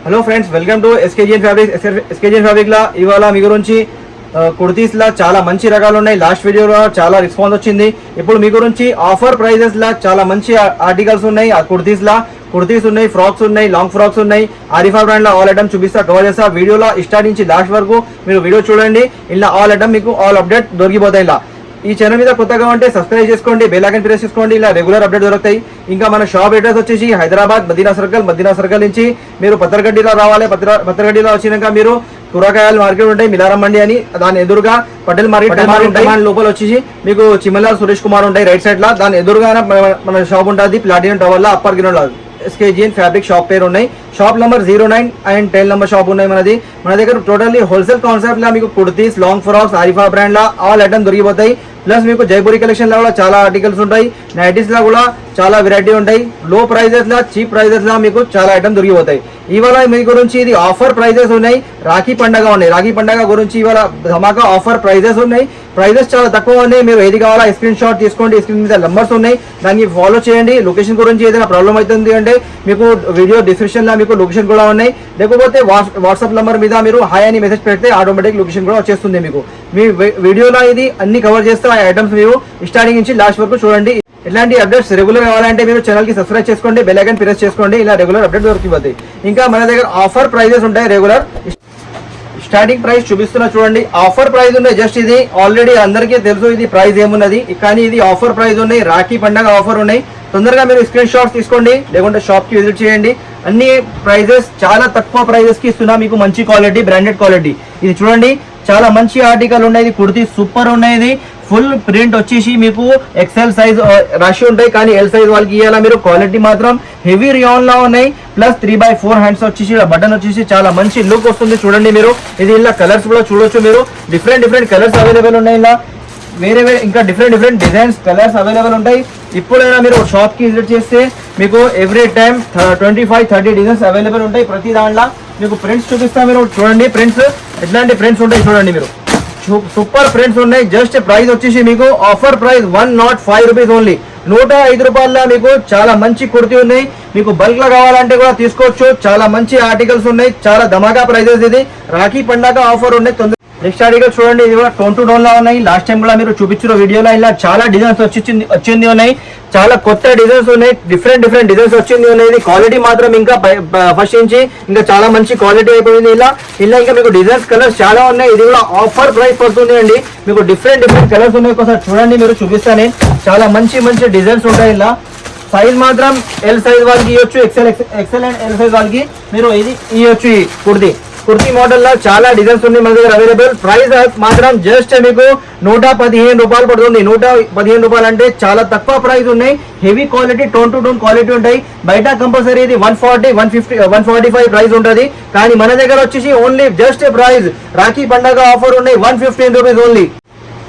Hello friends, welcome to SKGN fabric. SKGN fabric లా ఇవాళ మీ గురించి కుర్తీస్ లా చాలా మంచి రకాలు ఉన్నాయి. లాస్ట్ వీడియోలో చాలా రెస్పాన్స్ వచ్చింది. ఇప్పుడు మీ గురించి ఆఫర్ ప్రైజెస్ లా చాలా మంచి ఆర్టికల్స్ ఉన్నాయి. ఆ కుర్తీస్ ఉన్నాయి, ఫ్రాక్స్ ఉన్నాయి, లాంగ్ ఫ్రాక్స్ ఉన్నాయి. ఆరిఫా బ్రాండ్ లో ఆల్ ఐటమ్ చూపిస్తా, కవర్ చేస్తా. వీడియోలో స్టార్ట్ నుంచి లాస్ట్ వరకు మీరు వీడియో చూడండి. ఇలా ఆల్ ఐటమ్ మీకు ఆల్ అప్డేట్ దొరికిపోతాయి. ఇలా ఈ ఛానల్ మీద కొత్తగా ఉంటే సబ్స్క్రైబ్ చేసుకోండి, బెల్ ఐకాన్ ప్రెస్ చేసుకోండి. ఇలా రెగ్యులర్ అప్డేట్ దొరుకుతాయి. ఇంకా మన షాప్ అడ్రస్ వచ్చేసి హైదరాబాద్ మదీనా సర్కిల్ నుంచి మీరు పత్తరగడ్డిలో రావాలి. పత్తరగడ్డిలో వచ్చినాక మీరు కూరగాయల మార్కెట్ ఉంటాయి, మిలారం మండి అని. దాని ఎదురుగా పటేల్ మార్కెట్ లోపల వచ్చేసి మీకు చిమ్మలాల్ సురేష్ కుమార్ ఉంటాయి రైట్ సైడ్ లా. దాని ఎదురుగా మన షాప్ ఉంటుంది ప్లాటినం టవర్ లా, అప్పర్ గ్రౌండ్ లా. ఎస్కేజిఎన్ ఫ్యాబ్రిక్ షాప్ పేరు ఉన్నాయి. Shop number 09 and 10 number shop ఉన్నాయి మనది. మన దగ్గర టోటల్లీ హోల్సేల్ కాన్సెప్ట్ లా మీకు kurtis, long frocks, Arifa brand లా ఆల్ ఐటమ్ దొరికిపోతాయి. ప్లస్ మీకు జైపూరి కలెక్షన్ లా కూడా చాలా ఆర్టికల్స్ ఉంటాయి. నైటీస్ లా కూడా చాలా వెరైటీ ఉంటాయి. లో ప్రైజెస్ లా, చీప్ ప్రైజెస్ లా మీకు చాలా ఐటమ్ దొరికిపోతాయి. ఇవాళ మీ గురించి ఇది ఆఫర్ ప్రైజెస్ ఉన్నాయి. రాఖీ పండగ ఉన్నాయి. రాఖీ పండగ గురించి ఇవాళ ధమాకా ఆఫర్ ప్రైజెస్ ఉన్నాయి. ప్రైజెస్ చాలా తక్కువ ఉన్నాయి. మీరు ఏది కావాలా స్క్రీన్ షాట్ తీసుకోండి. స్క్రీన్ మీద నంబర్స్ ఉన్నాయి, దాన్ని ఫాలో చేయండి. లొకేషన్ గురించి ఏదైనా ప్రాబ్లం అవుతుంది అంటే మీకు వీడియో డిస్క్రిప్షన్ లో మీకు లొకేషన్ కూడా ఉన్నాయి. లేకపోతే వాట్సాప్ నెంబర్ మీద మీరు హాయ్ అని మెసేజ్ పెడితే ఆటోమేటిక్ లొకేషన్ కూడా వచ్చేస్తుంది. మీకు మీ వీడియోలో ఇది అన్ని కవర్ చేస్తే ఆ ఐటమ్స్ మీరు స్టార్టింగ్ నుంచి లాస్ట్ వరకు చూడండి. ఇలాంటి అప్డేట్స్ రెగ్యులర్ కావాలంటే మీరు ఛానల్ కి సబ్స్క్రైబ్ చేసుకోండి, బెల్ ఐకాన్ ప్రెస్ చేసుకోండి. ఇలా రెగ్యులర్ అప్డేట్ దొరికిపోతాయి. ఇంకా మన దగ్గర ఆఫర్ ప్రైజెస్ ఉంటాయి. రెగ్యులర్ స్టార్టింగ్ ప్రైస్ చూపిస్తున్నా చూడండి. ఆఫర్ ప్రైస్ ఉన్నాయి. జస్ట్ ఇది ఆల్రెడీ అందరికీ తెలుసు ఇది ప్రైస్ ఏమున్నది, కానీ ఇది ఆఫర్ ప్రైస్ ఉన్నాయి. రాఖీ పండగ ఆఫర్ ఉన్నాయి. తొందరగా మీరు స్క్రీన్ షాట్స్ తీసుకోండి, లేకుంటే షాప్ కి విజిట్ చేయండి. అన్ని ప్రైజెస్ చాలా తక్కువ ప్రైజెస్ కి ఇస్తున్నా మీకు. మంచి క్వాలిటీ, బ్రాండెడ్ క్వాలిటీ. ఇది చూడండి, చాలా మంచి ఆర్టికల్ ఉన్నాయి. కుర్తీ సూపర్ ఉన్నాయి. ఫుల్ ప్రింట్ వచ్చేసి మీకు ఎక్సెల్ సైజ్ రాసి ఉంటాయి, కానీ ఎల్ సైజ్ వాళ్ళకి ఇవ్వాలా మీరు. క్వాలిటీ మాత్రం హెవీ రియాన్ లా ఉన్నాయి. ప్లస్ 3/4 హ్యాండ్స్ వచ్చేసి బటన్ వచ్చేసి చాలా మంచి లుక్ వస్తుంది. చూడండి మీరు, ఇది ఇలా కలర్స్ కూడా చూడొచ్చు మీరు. డిఫరెంట్ కలర్స్ అవైలబుల్ ఉన్నాయి. ఇలా వేరే ఇంకా డిఫరెంట్ డిజైన్స్ కలర్స్ అవైలబుల్ ఉంటాయి. ఇప్పుడైనా మీరు షాప్ కి విజిట్ చేస్తే మీకు ఎవ్రీ టైం 25-30 డిజైన్స్ అవైలబుల్ ఉంటాయి. ప్రతి దాంట్లో మీకు ప్రింట్స్ చూపిస్తా. మీరు చూడండి ప్రింట్స్, ఎట్లాంటి ప్రింట్స్ ఉంటాయి చూడండి మీరు. సూపర్ ప్రింట్స్ ఉన్నాయి. జస్ట్ ప్రైస్ వచ్చేసి మీకు ఆఫర్ ప్రైస్ 105 రూపీస్ ఓన్లీ. 105 రూపాయల మీకు చాలా మంచి కుర్తీ ఉన్నాయి. మీకు బల్క్ లో కావాలంటే కూడా తీసుకోవచ్చు. చాలా మంచి ఆర్టికల్స్ ఉన్నాయి. చాలా ధమాకా ప్రైజెస్. ఇది రాఖీ పండగ ఆఫర్ ఉన్నాయి. నెక్స్ట్ ఆర్టికల్ చూడండి, ఇది కూడా టోన్ టు టోన్ లా ఉన్నాయి. లాస్ట్ టైం కూడా మీరు చూపించిన వీడియోలో ఇలా చాలా డిజైన్స్ వచ్చింది ఉన్నాయి. చాలా కొత్త డిజైన్స్ ఉన్నాయి. డిఫరెంట్ డిజైన్స్ వచ్చింది ఉన్నాయి. ఇది క్వాలిటీ మాత్రం ఇంకా ఫస్ట్ నుంచి ఇంకా చాలా మంచి క్వాలిటీ అయిపోయింది. ఇలా ఇంకా మీకు డిజైన్స్ కలర్స్ చాలా ఉన్నాయి. ఇది కూడా ఆఫర్ ప్రైస్ పడుతుంది అండి. మీకు డిఫరెంట్ కలర్స్ ఉన్నాయి. ఒకసారి చూడండి, మీరు చూపిస్తానే. చాలా మంచి డిజైన్స్ ఉంటాయి. ఇలా సైజ్ మాత్రం ఎల్ సైజ్ వాళ్ళకి ఇవ్వచ్చు, ఎక్సెల్ అండ్ ఎల్ సైజ్ వాళ్ళకి మీరు ఇది ఇవ్వచ్చు. ఈ కుర్తీ మోడల్ లో చాలా డిజైన్స్ ఉన్నాయి మన దగ్గర అవైలబుల్. ప్రైస్ మాత్రం జస్ట్ మీకు 115 రూపాయలు పడుతుంది. 115 రూపాయలు అంటే చాలా తక్కువ ప్రైస్ ఉన్నాయి. Heavy quality, tone to tone quality ఉంటాయి. బయట కంపల్సరీ ఇది 140, 150, 145 ప్రైస్ ఉంటుంది. కానీ మన దగ్గర వచ్చేసి ఓన్లీ జస్ట్ ప్రైస్ రాఖీ పండగ ఆఫర్ ఉన్నాయి 115 రూపీస్ ఓన్లీ.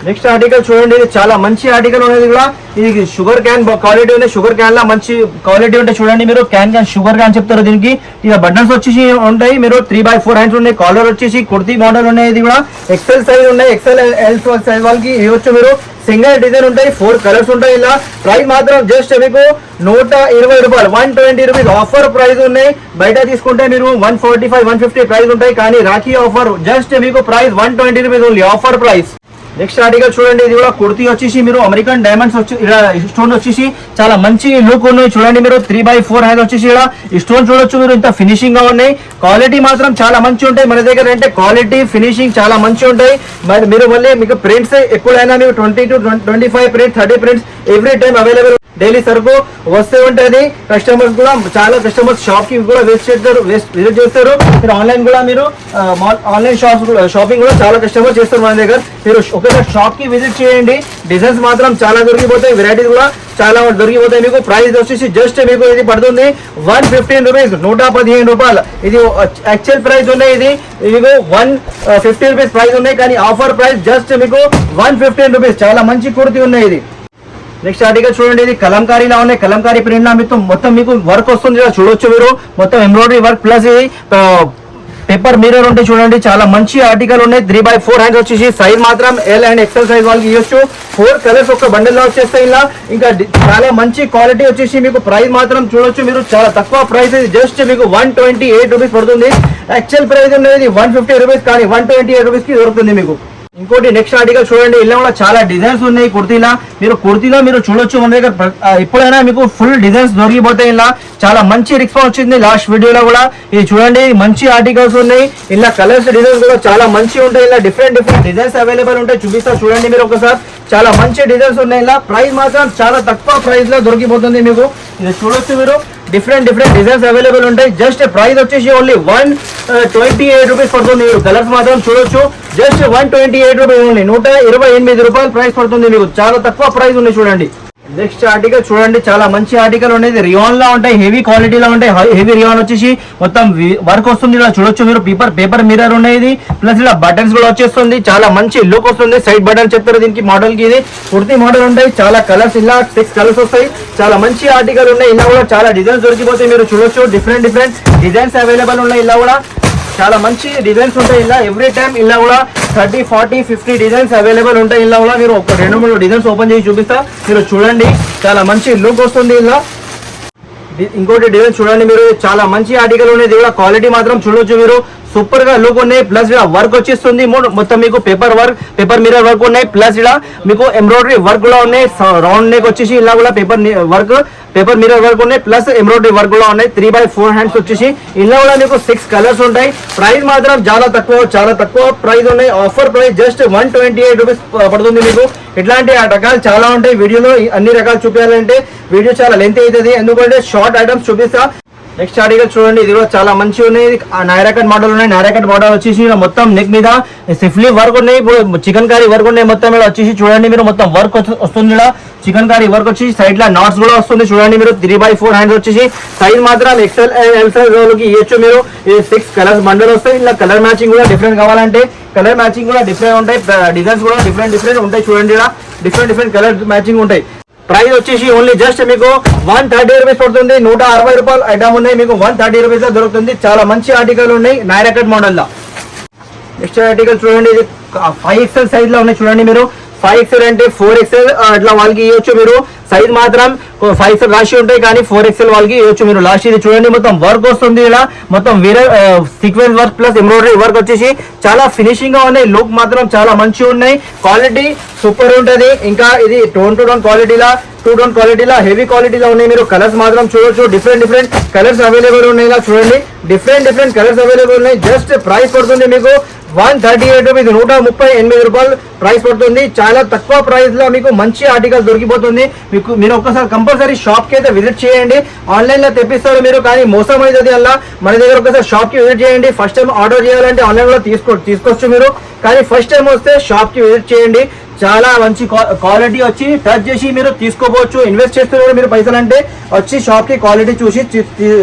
నెక్స్ట్ ఆర్టికల్ చూడండి, ఇది చాలా మంచి ఆర్టికల్ ఉన్నది కూడా. ఇది షుగర్ క్యాన్ క్వాలిటీ ఉంది. షుగర్ క్యాన్ లా మంచి క్వాలిటీ ఉంటాయి. చూడండి మీరు, క్యాన్ షుగర్ క్యాన్ చెప్తారు దీనికి. ఇక బటన్స్ వచ్చేసి ఉంటాయి. మీరు 3/4 హ్యాండ్స్ ఉన్నాయి. కాలర్ వచ్చేసి కుర్తీ మోడల్ ఉన్నాయి. ఇది కూడా ఎక్సెల్ సైజ్ ఉన్నాయి. ఎక్సెల్ ఎల్ సైజ్ వాళ్ళకి ఇవ్వచ్చు మీరు. సింగిల్ డిజైన్ ఉంటాయి. 4 కలర్స్ ఉంటాయి. ఇలా ప్రైస్ మాత్రం జస్ట్ మీకు 120 రూపాయలు, 120 రూపీస్ ఆఫర్ ప్రైస్ ఉన్నాయి. బయట తీసుకుంటే మీరు 145, 150 ప్రైస్ ఉంటాయి. కానీ రాఖీ ఆఫర్ జస్ట్ మీకు price 120 rupees only, offer price. Next article చూడండి, ఇది కూడా కుర్తీ వచ్చేసి మీరు అమెరికన్ డైమండ్స్ స్టోన్ వచ్చేసి చాలా మంచి లుక్ ఉన్నాయి. చూడండి మీరు, 3/4 హ్యాండ్ వచ్చేసి ఇలా ఈ స్టోన్ చూడొచ్చు మీరు. ఇంత ఫినిషింగ్ గా ఉన్నాయి. క్వాలిటీ మాత్రం చాలా మంచి ఉంటాయి. మన దగ్గర అంటే క్వాలిటీ, ఫినిషింగ్ చాలా మంచి ఉంటాయి. మరి మీరు మళ్ళీ మీకు ప్రింట్స్ ఎప్పుడైనా మీకు 20 to 25 prints, 30 prints every time available. Daily సరుకు వస్తే ఉంటుంది. కస్టమర్స్ కూడా చాలా కస్టమర్స్ షాప్ కి కూడా విజిట్ చేస్తారు. మీరు ఆన్లైన్ కూడా మీరు ఆన్లైన్ షాపింగ్ కూడా చాలా కస్టమర్స్ చేస్తారు మన దగ్గర. మీరు ఒకసారి షాప్ కి విజిట్ చేయండి. డిజైన్స్ మాత్రం చాలా దొరికిపోతాయి. వెరైటీస్ కూడా చాలా దొరికిపోతాయి. మీకు ప్రైస్ వచ్చేసి జస్ట్ మీకు ఇది పడుతుంది 115 రూపీస్, 115 రూపాయలు. ఇది యాక్చువల్ ప్రైస్ ఉన్నాయి. ఇది మీకు 150 రూపీస్ ప్రైస్ ఉన్నాయి. కానీ ఆఫర్ ప్రైస్ జస్ట్ మీకు 115 రూపీస్. చాలా మంచి కుర్తీ ఉన్నాయి ఇది. నెక్స్ట్ ఆర్టికల్ చూడండి, ఇది కలంకారీలా ఉన్నాయి. కలంకారీ ప్రింట్ లా మొత్తం మీకు వర్క్ వస్తుంది. చూడొచ్చు మీరు. మొత్తం ఎంబ్రాయిడరీ వర్క్ ప్లస్ ఇది పేపర్ మిర్రర్ ఉంటాయి చూడండి, చాలా మంచి ఆర్టికల్ ఉన్నాయి. 3x4 హ్యాండ్స్ వచ్చేసి సైజ్ మాత్రం ఎల్ అండ్ ఎక్సెల్ సైజ్ వాళ్ళకి ఇవ్వచ్చు. 4 కలర్స్ ఒక బండిల్ లో వచ్చేస్తాయి. ఇలా ఇంకా చాలా మంచి క్వాలిటీ వచ్చేసి మీకు ప్రైస్ మాత్రం చూడొచ్చు మీరు, చాలా తక్కువ ప్రైస్. జస్ట్ మీకు 128 రూపీస్ పడుతుంది. యాక్చువల్ ప్రైస్ అనేది 150 రూపీస్, కానీ 128 రూపీస్ కి దొరుకుతుంది మీకు. ఇంకోటి నెక్స్ట్ ఆర్టికల్ చూడండి, ఇలా కూడా చాలా డిజైన్స్ ఉన్నాయి కుర్తీలా. మీరు కుర్తీలో మీరు చూడొచ్చు మన దగ్గర ఎప్పుడైనా మీకు ఫుల్ డిజైన్స్ దొరికిపోతాయి. ఇలా చాలా మంచి రెస్పాన్స్ వచ్చింది లాస్ట్ వీడియోలో కూడా. ఇది చూడండి మంచి ఆర్టికల్స్ ఉన్నాయి. ఇలా కలర్స్ డిజైన్స్ కూడా చాలా మంచి ఉంటాయి. ఇలా డిఫరెంట్ డిజైన్స్ అవైలబుల్ ఉంటాయి. చూపిస్తా చూడండి మీరు ఒకసారి, చాలా మంచి డిజైన్స్ ఉన్నాయి. ఇలా ప్రైస్ మాత్రం చాలా తక్కువ ప్రైస్ లో దొరికిపోతుంది మీకు. ఇది చూడొచ్చు మీరు, డిఫరెంట్ డిజైన్స్ అవైలబుల్ ఉంటాయి. జస్ట్ ప్రైస్ వచ్చేసి ఓన్లీ 128 రూపీస్ పడుతుంది. మీరు కలర్స్ మాత్రం చూడొచ్చు, జస్ట్ 128 రూపీస్ ఓన్లీ, 128 రూపాయలు ప్రైస్ పడుతుంది మీకు. చాలా తక్కువ ప్రైస్ ఉంది చూడండి. నెక్స్ట్ ఆర్టికల్ చూడండి, చాలా మంచి ఆర్టికల్ ఉండేది. రియాన్ లా ఉంటాయి, హెవీ క్వాలిటీలో ఉంటాయి. హెవీ రియాన్ వచ్చేసి మొత్తం వర్క్ వస్తుంది. ఇలా చూడొచ్చు మీరు, పేపర్ మిర్రర్ ఉన్నాయి. ప్లస్ ఇలా బటన్స్ కూడా వచ్చేస్తుంది, చాలా మంచి లుక్ వస్తుంది. సైడ్ బటన్ చెప్తారు దీనికి మోడల్ కి. ఇది కుర్తీ మోడల్ ఉంటాయి, చాలా కలర్స్, ఇలా 6 కలర్స్ వస్తాయి. చాలా మంచి ఆర్టికల్ ఉన్నాయి. ఇలా కూడా చాలా డిజైన్స్ దొరికిపోతాయి. మీరు చూడొచ్చు, డిఫరెంట్ డిజైన్స్ అవైలబుల్ ఉన్నాయి. ఇలా కూడా చాలా మంచి డిజైన్స్ ఉంటాయి. ఇలా ఎవ్రీ టైం ఇలా కూడా 30, 40, 50 డిజైన్స్ అవైలబుల్ ఉంటాయి. ఇలా కూడా మీరు ఒక 2-3 డిజైన్స్ ఓపెన్ చేసి చూపిస్తా, మీరు చూడండి. చాలా మంచి లుక్ వస్తుంది. ఇలా ఇంకోటి డిజైన్ చూడండి మీరు, చాలా మంచి ఆర్టికల్ ఉన్నాయి. ఇది కూడా క్వాలిటీ మాత్రం చూడొచ్చు మీరు, సూపర్ గా లుక్ ఉన్నాయి. ప్లస్ ఇలా వర్క్ వచ్చేస్తుంది మొత్తం మీకు, పేపర్ మిర్రర్ వర్క్ ఉన్నాయి. ప్లస్ ఇలా మీకు ఎంబ్రాయిడరీ వర్క్ కూడా ఉన్నాయి. రౌండ్ నెక్ వచ్చేసి ఇలా కూడా పేపర్ మిర్రర్ వర్క్ ఉన్నాయి. ప్లస్ ఎంబ్రాయిడరీ వర్క్ కూడా ఉన్నాయి. 3x4 హ్యాండ్స్ వచ్చేసి ఇలా కూడా మీకు 6 కలర్స్ ఉంటాయి. ప్రైస్ మాత్రం చాలా తక్కువ ప్రైస్ ఉన్నాయి. ఆఫర్ ప్రైస్ జస్ట్ 128 రూపీస్ పడుతుంది మీకు. ఇట్లాంటి రకాలు చాలా ఉంటాయి. వీడియోలో అన్ని రకాలు చూపించాలంటే వీడియో చాలా లెంత్ అవుతుంది, ఎందుకంటే షార్ట్ ఐటమ్స్ చూపిస్తా. నెక్స్ట్ ఆర్టికల్ చూడండి, ఇది కూడా చాలా మంచి ఉన్నాయి. నైరా కట్ మోడల్ ఉన్నాయి. నైరా కట్ మోడల్ వచ్చేసి మొత్తం నెక్ మీద సిఫ్లీ వర్క్ ఉన్నాయి, చికెన్ కర్రీ వర్క్ ఉన్నాయి. మొత్తం ఇలా వచ్చేసి చూడండి మీరు, మొత్తం వర్క్ వస్తుంది. ఇలా చికెన్ కర్రీ వర్క్ వచ్చేసి సైడ్ లా నాట్స్ కూడా వస్తుంది చూడండి మీరు. 3x4 హ్యాండ్స్ వచ్చేసి సైజ్ మాత్రం ఎక్సెల్ ఎల్ సైజ్ వాళ్ళకి ఇవ్వచ్చు మీరు. 6 కలర్స్ బండల్ వస్తాయి. ఇలా కలర్ మ్యాచింగ్ కూడా డిఫరెంట్ కావాలంటే కలర్ మ్యాచింగ్ కూడా డిఫరెంట్ ఉంటాయి. డిజైన్స్ కూడా డిఫరెంట్ ఉంటాయి చూడండి. ఇలా డిఫరెంట్ కలర్ మ్యాచింగ్ ఉంటాయి. ప్రైస్ వచ్చేసి ఓన్లీ జస్ట్ మీకు 130 రూపీస్ పడుతుంది. 160 రూపాయలు ఐటమ్ ఉన్నాయి మీకు, 130 రూపీస్ లో దొరుకుతుంది. చాలా మంచి ఆర్టికల్ ఉన్నాయి నైరా కట్ మోడల్ లో. నెక్స్ట్ ఆర్టికల్ చూడండి, ఇది 5XL సైజ్ లో ఉన్నాయి చూడండి మీరు. 5XL అంటే 4XL అట్లా వాళ్ళకి ఇవ్వచ్చు మీరు. సైజ్ మాత్రం 5XL రాసి ఉంటాయి, కానీ 4XL వాళ్ళకి ఇవ్వచ్చు మీరు. లాస్ట్ ఇది చూడండి, మొత్తం వర్క్ వస్తుంది. ఇలా మొత్తం వేరే sequence work plus embroidery work వచ్చేసి చాలా ఫినిషింగ్ గా ఉన్నాయి. లుక్ మాత్రం చాలా మంచిగా ఉన్నాయి. క్వాలిటీ సూపర్ ఉంటది. ఇంకా ఇది టోన్ క్వాలిటీలా 2 టోన్ క్వాలిటీలా హెవీ క్వాలిటీలో ఉన్నాయి. మీరు కలర్స్ మాత్రం చూడొచ్చు, డిఫరెంట్ కలర్స్ అవైలబుల్ ఉన్నాయి. ఇలా చూడండి, డిఫరెంట్ కలర్స్ అవైలబుల్ ఉన్నాయి. జస్ట్ ప్రైస్ పడుతుంది మీకు 138 రూపీస్, 138 రూపాయలు ప్రైస్ పడుతుంది. చాలా తక్కువ ప్రైస్ లో మీకు మంచి ఆర్టికల్ దొరికిపోతుంది మీకు. మీరు ఒక్కసారి కంపల్సరీ షాప్ కి అయితే విజిట్ చేయండి. ఆన్లైన్ లో తెప్పిస్తారు మీరు, కానీ మోసం అవుతుంది. అలా మన దగ్గర ఒకసారి షాప్ కి విజిట్ చేయండి. ఫస్ట్ టైం ఆర్డర్ చేయాలంటే ఆన్లైన్ లో తీసుకోవచ్చు మీరు, కానీ ఫస్ట్ టైం వస్తే షాప్ కి విజిట్ చేయండి. చాలా మంచి క్వాలిటీ వచ్చి టచ్ చేసి మీరు తీసుకోవచ్చు. ఇన్వెస్ట్ చేస్తున్నారు మీరు పైసలు అంటే వచ్చి షాప్ కి క్వాలిటీ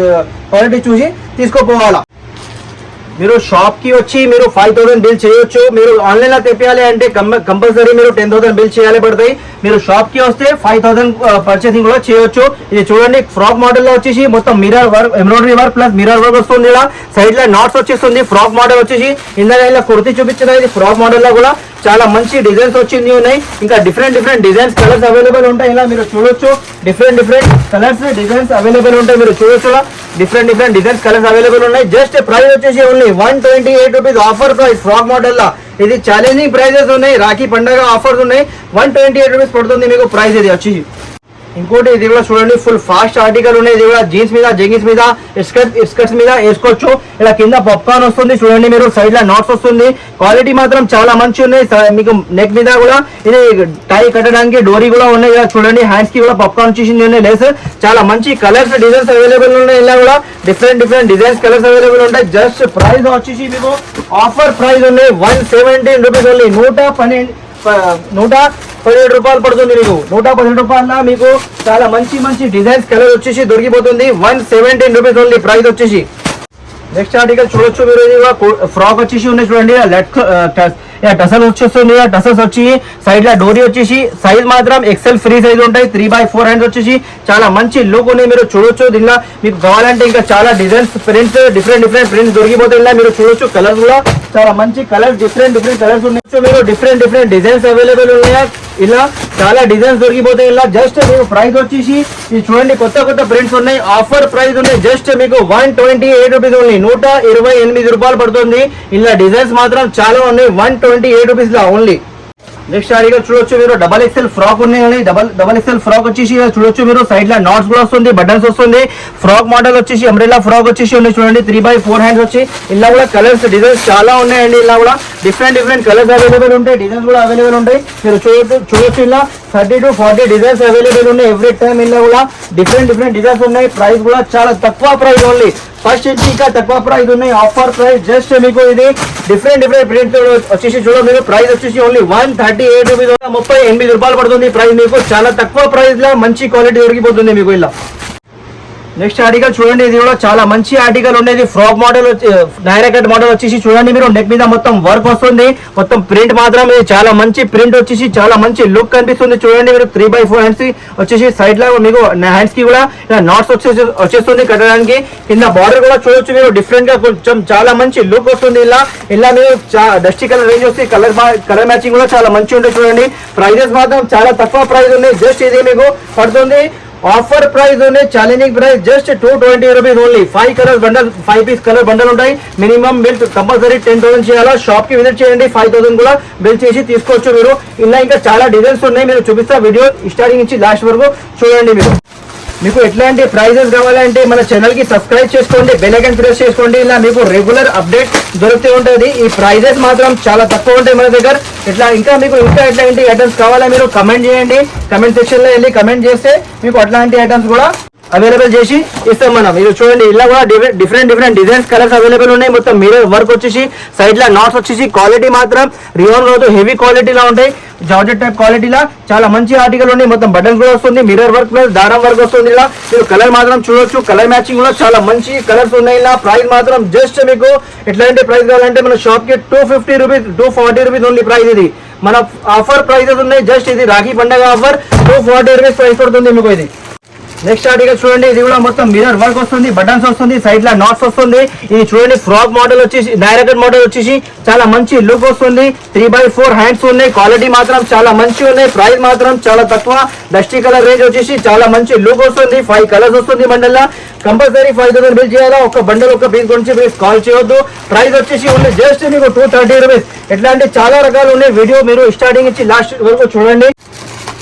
చూసి తీసుకోపోవాలా. మీరు షాప్ కి వచ్చి మీరు 5000 బిల్ చేయొచ్చు. మీరు ఆన్లైన్ లో తెప్పాలి అంటే కంపల్సరీ మీరు 10,000 బిల్ చేయాలి పడతాయి. మీరు షాప్ కి వస్తే 5000 పర్చేసింగ్ కూడా చేయొచ్చు. ఇది చూడండి, ఫ్రాక్ మోడల్ లో వచ్చేసి మొత్తం mirror work, embroidery work plus mirror work వస్తుంది. ఇలా సైడ్ లో నాట్స్ వచ్చేస్తుంది. ఫ్రాక్ మోడల్ వచ్చేసి ఇందాక ఇలా కుర్తీ చూపించిన ఇది ఫ్రాక్ మోడల్ లో కూడా చాలా మంచి డిజైన్స్ వచ్చింది ఉన్నాయి. ఇంకా డిఫరెంట్ డిజైన్స్ కలర్స్ అవైలబుల్ ఉంటాయి. ఇలా మీరు చూడొచ్చు, డిఫరెంట్ కలర్స్ డిజైన్స్ అవైలబుల్ ఉంటాయి. మీరు చూడొచ్చు, డిఫరెంట్ డిజైన్స్ కలర్స్ అవైలబుల్ ఉన్నాయి. జస్ట్ ప్రైస్ వచ్చేసి only 128 rupees offer price. Frock model లా ఇది ఛాలెంజింగ్ ప్రైజెస్ ఉన్నాయి. రాఖీ పండగ ఆఫర్స్ ఉన్నాయి. 128 రూపీస్ పడుతుంది మీకు ప్రైస్ ఇది వచ్చి. ఇంకోటి ఇది కూడా చూడండి, ఫుల్ ఫాస్ట్ ఆర్టికల్ ఉన్నాయి. ఇది కూడా జీన్స్ మీద, జెగిన్స్ మీద, స్కర్ట్స్ మీద వేసుకోవచ్చు. ఇలా కింద పాప్కార్న్ వస్తుంది చూడండి మీరు. సైడ్ లో నాట్స్ వస్తుంది. క్వాలిటీ మాత్రం చాలా మంచి ఉన్నాయి. మీకు నెక్ మీద కూడా ఇది టై కట్టడానికి డోరీ కూడా ఉన్నాయి. ఇలా చూడండి, హ్యాండ్స్ కి కూడా పాప్కార్న్ వచ్చేసింది ఉన్నాయి. లేస్ చాలా మంచి కలర్స్ డిజైన్స్ అవైలబుల్ ఉన్నాయి. ఇలా కూడా డిఫరెంట్ డిజైన్స్ కలర్స్ అవైలబుల్ ఉంటాయి. జస్ట్ ప్రైస్ వచ్చేసి మీకు ఆఫర్ ప్రైస్ ఉన్నాయి 117 రూపీస్ ఓన్లీ. 117 రూపాయలు పడుతుంది మీకు. 117 రూపాయల మీకు చాలా మంచి డిజైన్స్ కలర్ వచ్చేసి దొరికిపోతుంది. 117 రూపీస్ ఓన్లీ ప్రైస్ వచ్చేసి. నెక్స్ట్ ఆర్టికల్ చూడొచ్చు మీరు, ఫ్రాక్ వచ్చేసి ఉన్నాయి చూడండి. ఇలా టసల్ వచ్చేస్తుంది. టసల్స్ వచ్చి సైడ్ లా డోరీ వచ్చేసి సైజ్ మాత్రం ఎక్సెల్ ఫ్రీ సైజ్ ఉంటాయి. 3x4 హ్యాండ్స్ వచ్చేసి చాలా మంచి లుక్ ఉన్నాయి, మీరు చూడొచ్చు. దీనిలో మీకు కావాలంటే ఇంకా చాలా డిజైన్స్ ప్రింట్స్ డిఫరెంట్ ప్రింట్స్ దొరికిపోతాయి. ఇలా మీరు చూడొచ్చు. కలర్స్ కూడా చాలా మంచి కలర్స్ డిఫరెంట్ కలర్స్ ఉన్నాయి. మీరు డిఫరెంట్ డిజైన్స్ అవైలబుల్ ఉన్నాయి. ఇలా చాలా డిజైన్స్ దొరికిపోతాయి. ఇలా జస్ట్ మీకు ప్రైస్ వచ్చేసి ఇది చూడండి, కొత్త ప్రింట్స్ ఉన్నాయి. ఆఫర్ ప్రైస్ ఉన్నాయి జస్ట్ మీకు 128 రూపీస్ ఓన్లీ, 128 రూపాయలు పడుతుంది. ఇలా డిజైన్స్ మాత్రం చాలా ఉన్నాయి, 128 రూపీస్ లా ఓన్లీ. నెక్స్ట్ అడిగా చూడొచ్చు మీరు డబల్ ఎక్సెల్ ఫ్రాక్ ఉన్నాయి. డబల్ ఎక్సెల్ ఫ్రాక్ వచ్చేసి చూడొచ్చు మీరు, సైడ్ లో నాట్స్ కూడా వస్తుంది, బటన్స్ వస్తుంది. ఫ్రాక్ మోడల్ వచ్చేసి అంబ్రెల్లా ఫ్రాక్ వచ్చేసి ఉన్నాయి చూడండి, 3x4 హ్యాండ్స్ వచ్చి. ఇలా కూడా కలర్స్ డిజైన్స్ చాలా ఉన్నాయండి. ఇలా కూడా డిఫరెంట్ కలర్స్ అవైలబుల్ ఉంటాయి, డిజైన్స్ కూడా అవైలబుల్ ఉంటాయి. మీరు చూడొచ్చు ఇలా 30 to 40 డిజైన్స్ అవైలబుల్ ఉన్నాయి ఎవ్రీ టైమ్. ఇలా కూడా డిఫరెంట్ డిజైన్స్ ఉన్నాయి. ప్రైస్ కూడా చాలా తక్కువ ప్రైస్ ఓన్లీ, ఫస్ట్ నుంచి ఇంకా తక్కువ ప్రైస్ ఉన్నాయి. ఆఫర్ ప్రైస్ జస్ట్ మీకు ఇది డిఫరెంట్ ప్రింట్ వచ్చేసి చూడండి మీరు, ప్రైస్ వచ్చేసి ఓన్లీ 138 రూపీస్, 38 రూపాయలు పడుతుంది. ప్రైస్ మీకు చాలా తక్కువ ప్రైస్ లో మంచి క్వాలిటీ దొరికిపోతుంది మీకు ఇలా. నెక్స్ట్ ఆర్టికల్ చూడండి, ఇది కూడా చాలా మంచి ఆర్టికల్ ఉండేది. Frock model Naira cut model వచ్చేసి చూడండి మీరు, నెక్ మీద మొత్తం వర్క్ వస్తుంది, మొత్తం ప్రింట్ మాత్రం ఇది చాలా మంచి ప్రింట్ వచ్చేసి చాలా మంచి లుక్ కనిపిస్తుంది. చూడండి మీరు 3x4 హ్యాండ్స్ వచ్చేసి సైడ్ లో మీకు హ్యాండ్స్ కి కూడా ఇలా నాట్స్ వచ్చేస్తుంది కట్టడానికి. కింద బార్డర్ కూడా చూడొచ్చు మీరు, డిఫరెంట్ గా కొంచెం చాలా మంచి లుక్ వస్తుంది. ఇలా మీరు డస్టీ కలర్ రేంజ్ వస్తుంది, కలర్ మ్యాచింగ్ కూడా చాలా మంచి ఉంటుంది. చూడండి ప్రైజెస్ మాత్రం చాలా తక్కువ ప్రైస్ ఉన్నాయి. జస్ట్ ఇది మీకు పడుతుంది ఆఫర్ ప్రైస్ ఉన్నాయి, challenging price just 220 rupees only. 5 colour bundle, 5 piece colour bundle ఉంటాయి. మినిమం బిల్ కంపల్సరీ 10,000 చేయాలా. షాప్ కి విజిట్ చేయండి, 5,000 కూడా బిల్ చేసి తీసుకోవచ్చు మీరు. ఇలా ఇంకా చాలా డిజైన్స్ ఉన్నాయి, మీరు చూపిస్తా. వీడియో స్టార్టింగ్ నుంచి లాస్ట్ వరకు చూడండి మీరు. మీకు ఎట్లాంటి ప్రైజెస్ కావాలంటే మన ఛానల్ కి సబ్స్క్రైబ్ చేసుకోండి, బెల్ ఐకాన్ ప్రెస్ చేసుకోండి. ఇలా మీకు రెగ్యులర్ అప్డేట్ దొరుకుతూ ఉంటుంది. ఈ ప్రైజెస్ మాత్రం చాలా తక్కువ ఉంటాయి మన దగ్గర. ఇంకా మీకు ఎట్లాంటి ఐటమ్స్ కావాలా మీరు కమెంట్ చేయండి, కమెంట్ సెక్షన్ లో వెళ్ళి కమెంట్ చేస్తే మీకు అట్లాంటి ఐటమ్స్ కూడా అవైలబుల్ చేసి ఇస్తాం మనం. మీరు చూడండి ఇలా కూడా డిఫరెంట్ డిజైన్స్ కలర్స్ అవైలబుల్ ఉన్నాయి. మొత్తం మిర్రర్ వర్క్ వచ్చేసి సైడ్ లా నాట్స్ వచ్చేసి క్వాలిటీ మాత్రం రియోన్ కాదు, హెవీ క్వాలిటీలో ఉంటాయి. జార్జెట్ టైప్ క్వాలిటీలా చాలా మంచి ఆర్టికల్ ఉన్నాయి. మొత్తం బటన్స్ కూడా వస్తుంది, మిర్రర్ వర్క్ ప్లస్ దారం వర్క్ వస్తుంది. ఇలా మీరు కలర్ మాత్రం చూడొచ్చు, కలర్ మ్యాచింగ్ కూడా చాలా మంచి కలర్స్ ఉన్నాయి. ఇలా ప్రైస్ మాత్రం జస్ట్ మీకు ఎట్లాంటి ప్రైస్ కావాలంటే మన షాప్ కి 250 రూపీస్, 240 రూపీస్ ఓన్లీ ప్రైస్. ఇది మన ఆఫర్ ప్రైజెస్ ఉన్నాయి. జస్ట్ ఇది రాఖీ పండుగ ఆఫర్ 240 రూపీస్ ప్రైస్ పడుతుంది మీకు ఇది. నెక్స్ట్ ఆర్టికల్ చూడండి, ఇది కూడా మొత్తం మిర్రర్ వర్క్ వస్తుంది, బటన్స్ వస్తుంది, సైడ్ లా నాట్స్ వస్తుంది. ఇది చూడండి ఫ్రాక్ మోడల్ వచ్చేసి నైరా కట్ మోడల్ వచ్చేసి చాలా మంచి లుక్ వస్తుంది. 3x4 హ్యాండ్స్ ఉన్నాయి, క్వాలిటీ మాత్రం చాలా మంచి ఉన్నాయి. ప్రైస్ మాత్రం చాలా తక్కువ. డస్టీ కలర్ రేంజ్ వచ్చేసి చాలా మంచి లుక్ వస్తుంది. 5 కలర్స్ వస్తుంది బండల్. కంపల్సరీ 5,000 బిల్ చేయాలా. ఒక బండల్ ఒక పీస్ గురించి మీరు కాల్ చేయొద్దు. ప్రైస్ వచ్చేసి ఓన్లీ జస్ట్ మీకు 230 రూపీస్. ఎట్లాంటి చాలా రకాలు ఉన్నాయి. వీడియో మీరు స్టార్టింగ్ నుంచి లాస్ట్ వరకు చూడండి.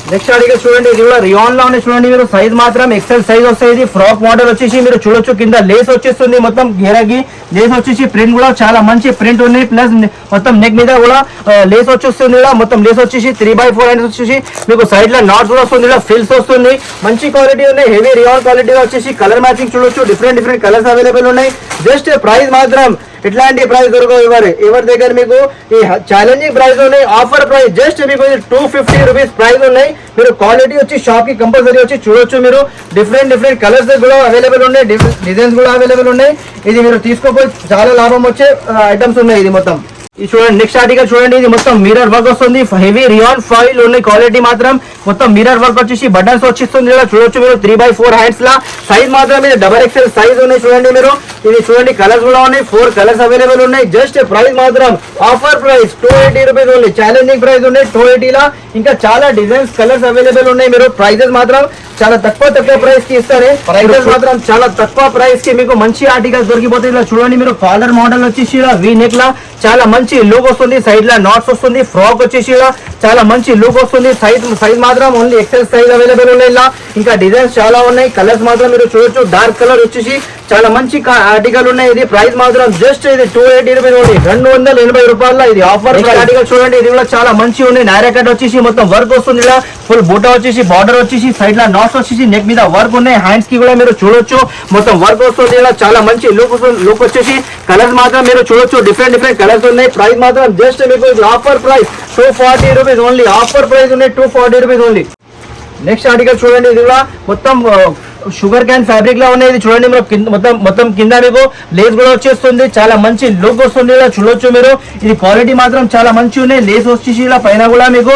నెక్స్ట్ ఆర్టికల్ చూడండి, ఇది కూడా రియాన్ లో ఉన్నాయి. చూడండి మీరు, సైజ్ మాత్రం ఎక్సెల్ సైజ్ వస్తాయి. ఇది ఫ్రాక్ మోడల్ వచ్చేసి మీరు చూడొచ్చు, కింద లేస్ వచ్చేస్తుంది, మొత్తం గేరకి లేస్ వచ్చేసి ప్రింట్ కూడా చాలా మంచి ప్రింట్ ఉంది. ప్లస్ మొత్తం నెక్ మీద కూడా లేస్ వచ్చేస్తుంది. మొత్తం లేస్ వచ్చేసి 3x4 హ్యాండ్స్ వచ్చేసి మీకు సైడ్ లో నాట్స్ కూడా వస్తుంది, ఫిల్స్ వస్తుంది. మంచి క్వాలిటీ ఉన్నాయి, హెవీ రియాన్ క్వాలిటీ వచ్చేసి. కలర్ మ్యాచింగ్ చూడొచ్చు, డిఫరెంట్ కలర్స్ అవైలబుల్ ఉన్నాయి. జస్ట్ ప్రైస్ మాత్రం ఇట్లాంటి ప్రైస్ దొరకవు ఎవరి దగ్గర. మీకు ఈ ఛాలెంజింగ్ ప్రైస్ ఉన్నాయి, ఆఫర్ ప్రైస్ జస్ట్ మీకు 250 రూపీస్ ప్రైస్ ఉన్నాయి. మీరు క్వాలిటీ వచ్చి షాప్ కి కంపల్సరీ వచ్చి చూడొచ్చు. మీరు డిఫరెంట్ కలర్స్ కూడా అవైలబుల్ ఉన్నాయి, డిజైన్స్ కూడా అవైలబుల్ ఉన్నాయి. ఇది మీరు తీసుకోపోయి చాలా లాభం వచ్చే ఐటమ్స్ ఉన్నాయి. ఇది మొత్తం ఇది చూడండి. నెక్స్ట్ ఆర్టికల్ చూడండి, ఇది మొత్తం మిర్రర్ వర్క్ వస్తుంది, హెవీ రియాన్ ఫాయిల్ ఉన్నాయి. క్వాలిటీ మాత్రం మొత్తం మిర్రర్ వర్క్ వచ్చేసి బటన్స్ వచ్చిస్తుంది. చూడొచ్చు మీరు 3x4 హ్యాండ్స్ లా. సైజ్ మాత్రం ఇది XXL సైజ్ ఉన్నాయి. చూడండి మీరు, ఇది చూడండి కలర్స్ కూడా ఉన్నాయి, 4 కలర్స్ అవైలబుల్ ఉన్నాయి. జస్ట్ ప్రైస్ మాత్రం offer price 280 rupees only. Challenging price ఉన్నాయి 280 లా. ఇంకా చాలా డిజైన్స్ కలర్స్ అవైలబుల్ ఉన్నాయి. మీరు ప్రైజెస్ మాత్రం చాలా తక్కువ ప్రైస్ కి ఇస్తారు. ప్రైజెస్ మాత్రం చాలా తక్కువ ప్రైస్ కి మీకు మంచి ఆర్టికల్స్ దొరికిపోతాయి. ఇలా చూడండి మీరు, కాలర్ మోడల్ వచ్చేసి వీ నెక్ లా చాలా మంచి లుక్ వస్తుంది. సైడ్ లా నాట్స్ వస్తుంది. ఫ్రాక్ వచ్చేసి చాలా మంచి లుక్ వస్తుంది. సైజ్ మాత్రం ఓన్లీ ఎక్సెల్ సైజ్ అవైలబుల్ ఉన్నాయి. ఇలా ఇంకా డిజైన్స్ చాలా ఉన్నాయి. కలర్స్ మాత్రం మీరు చూడొచ్చు, డార్క్ కలర్ వచ్చేసి చాలా మంచి ఆర్టికల్ ఉన్నాయి. ఇది ప్రైస్ మాత్రం జస్ట్ ఇది 280 రూపీస్ ఓన్లీ, 280 రూపాయల ఇది ఆఫర్ ఆర్టికల్. చూడండి ఇది కూడా చాలా మంచి ఉన్నాయి. నైరా కట్ వచ్చేసి మొత్తం వర్క్ వస్తుంది. ఇలా ఫుల్ బూటా వచ్చేసి బార్డర్ వచ్చేసి సైడ్ లా నాట్స్ వచ్చేసి నెక్ మీద వర్క్ ఉన్నాయి. హ్యాండ్స్ కి కూడా మీరు చూడొచ్చు, మొత్తం వర్క్ వస్తుంది. ఇలా చాలా మంచి లుక్ వచ్చేసి. కలర్స్ మాత్రం మీరు చూడొచ్చు, డిఫరెంట్ కలర్స్ ఉన్నాయి. ప్రైస్ మాత్రం జస్ట్ మీకు offer price 240 rupees only. Offer price ఉన్నాయి 240 రూపీస్ ఓన్లీ. నెక్స్ట్ ఆర్టికల్ చూడండి, ఇది కూడా మొత్తం షుగర్ క్యాన్ ఫ్యాబ్రిక్ లా ఉన్నాయి. ఇది చూడండి మీరు మొత్తం కింద మీకు లేస్ కూడా వచ్చేస్తుంది, చాలా మంచి లుక్ వస్తుంది. ఇలా చూడొచ్చు మీరు, ఇది క్వాలిటీ మాత్రం చాలా మంచి ఉన్నాయి. లేస్ వచ్చేసి ఇలా పైన కూడా మీకు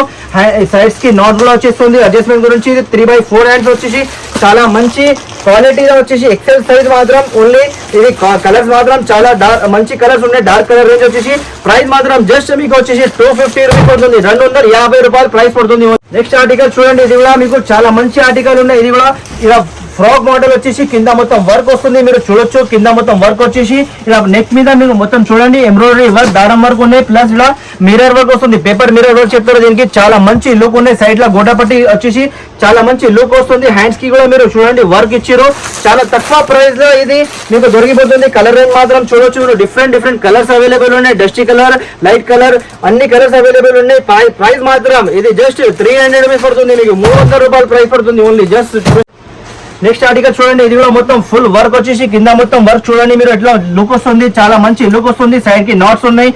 సైడ్స్ కి నాట్ కూడా వచ్చేస్తుంది. అడ్జస్ట్మెంట్ గురించి ఇది 3/4 హ్యాండ్స్ వచ్చేసి చాలా మంచి క్వాలిటీలో వచ్చేసి ఎక్సెల్ సైజ్ మాత్రం ఓన్లీ. ఇది కలర్స్ మాత్రం చాలా మంచి కలర్స్ ఉన్నాయి. డార్క్ కలర్ రేంజ్ వచ్చేసి ప్రైస్ మాత్రం జస్ట్ మీకు వచ్చేసి 250 రూపీస్ పడుతుంది, 250 రూపాయలు ప్రైస్ పడుతుంది. నెక్స్ట్ ఆర్టికల్ చూడండి, ఇది కూడా మీకు చాలా మంచి ఆర్టికల్ ఉన్నాయి. ఇది కూడా ఇలా ఫ్రాక్ మోడల్ వచ్చేసి కింద మొత్తం వర్క్ వస్తుంది, మీరు చూడొచ్చు. కింద మొత్తం వర్క్ వచ్చేసి ఇలా నెక్ మీద మీకు మొత్తం చూడండి ఎంబ్రాయిడరీ వర్క్, దారం వర్క్ ఉన్నాయి. ప్లస్ ఇలా మిర్రర్ వర్క్ వస్తుంది, పేపర్ మిర్రర్ వర్క్ చెప్తారు. దీనికి చాలా మంచి లుక్ ఉన్నాయి. సైడ్ లో గోడపట్టి వచ్చేసి చాలా మంచి లుక్ వస్తుంది. హ్యాండ్స్ కి కూడా మీరు చూడండి వర్క్ ఇచ్చారు. చాలా తక్కువ ప్రైస్ లో ఇది మీకు దొరికిపోతుంది. కలర్ రేంజ్ మాత్రం చూడొచ్చు మీరు, డిఫరెంట్ కలర్స్ అవైలబుల్ ఉన్నాయి. డస్టీ కలర్, లైట్ కలర్, అన్ని కలర్స్ అవైలబుల్ ఉన్నాయి. ప్రైస్ మాత్రం ఇది జస్ట్ 300 రూపీస్ పడుతుంది, మీకు 300 రూపాయలు ప్రైస్ పడుతుంది ఓన్లీ జస్ట్. నెక్స్ట్ ఆర్టికల్ చూడండి, ఇది కూడా మొత్తం ఫుల్ వర్క్ వచ్చేసి కింద మొత్తం వర్క్ చూడండి మీరు ఎట్లా లుక్ వస్తుంది, చాలా మంచి లుక్ వస్తుంది. సైడ్ కి నాట్స్ ఉన్నాయి,